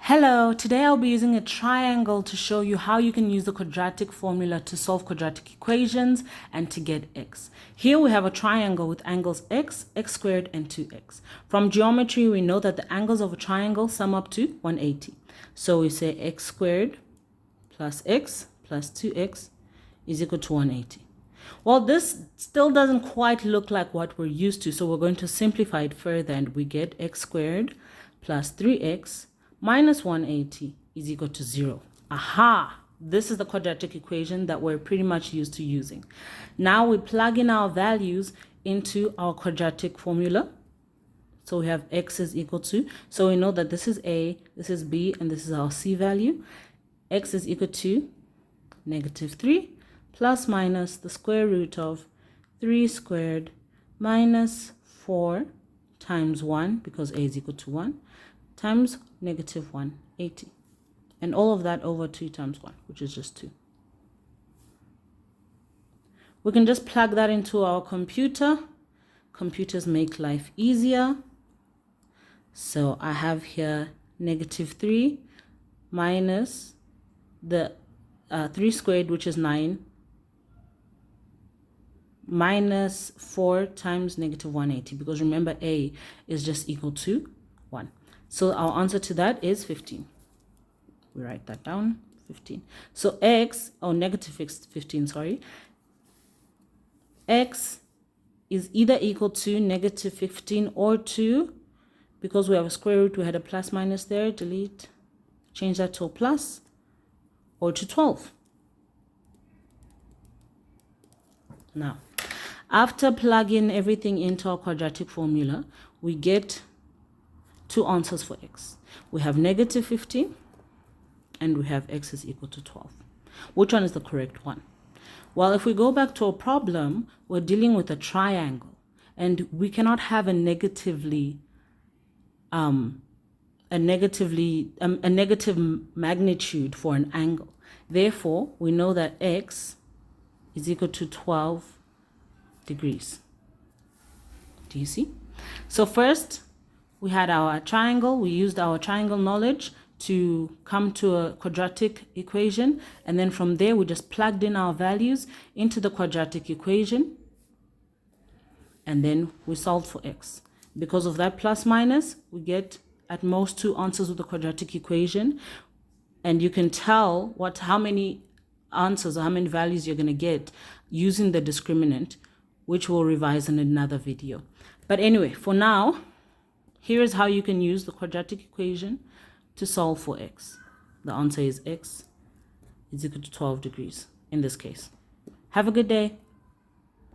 Hello, today I'll be using a triangle to show you how you can use the quadratic formula to solve quadratic equations and to get x. Here we have a triangle with angles x, x squared, and 2x. From geometry, we know that the angles of a triangle sum up to 180. So we say x squared plus x plus 2x is equal to 180. Well, this still doesn't quite look like what we're used to, so we're going to simplify it further, and we get x squared plus 3x minus 180 is equal to 0. Aha! This is the quadratic equation that we're pretty much used to using. Now we plug in our values into our quadratic formula. So we have x is equal to, so we know that this is a, this is b, and this is our c value. X is equal to negative 3 plus minus the square root of 3 squared minus 4 times 1, because a is equal to 1, times negative 180. And all of that over 2 times 1, which is just 2. We can just plug that into our computer. Computers make life easier. So I have here negative 3 minus the 3 squared, which is 9, minus 4 times negative 180, because remember a is just equal to 1. So our answer to that is 15. We write that down, 15. So x, or negative 15, sorry. X is either equal to negative 15 or 2. Because we have a square root, we had a plus minus there. Delete, change that to a plus, or to 12. Now, after plugging everything into our quadratic formula, we get two answers for x. We have negative 15 and we have x is equal to 12. Which one is the correct one? Well, if we go back to a problem, we're dealing with a triangle, and we cannot have a negative magnitude for an angle. Therefore, we know that x is equal to 12 degrees. Do you see? So first, we had our triangle. We used our triangle knowledge to come to a quadratic equation. And then from there, we just plugged in our values into the quadratic equation. And then we solved for x. Because of that plus minus, we get at most 2 answers with the quadratic equation. And you can tell how many answers or how many values you're going to get using the discriminant, which we'll revise in another video. But anyway, for now, here is how you can use the quadratic equation to solve for x. The answer is x is equal to 12 degrees in this case. Have a good day.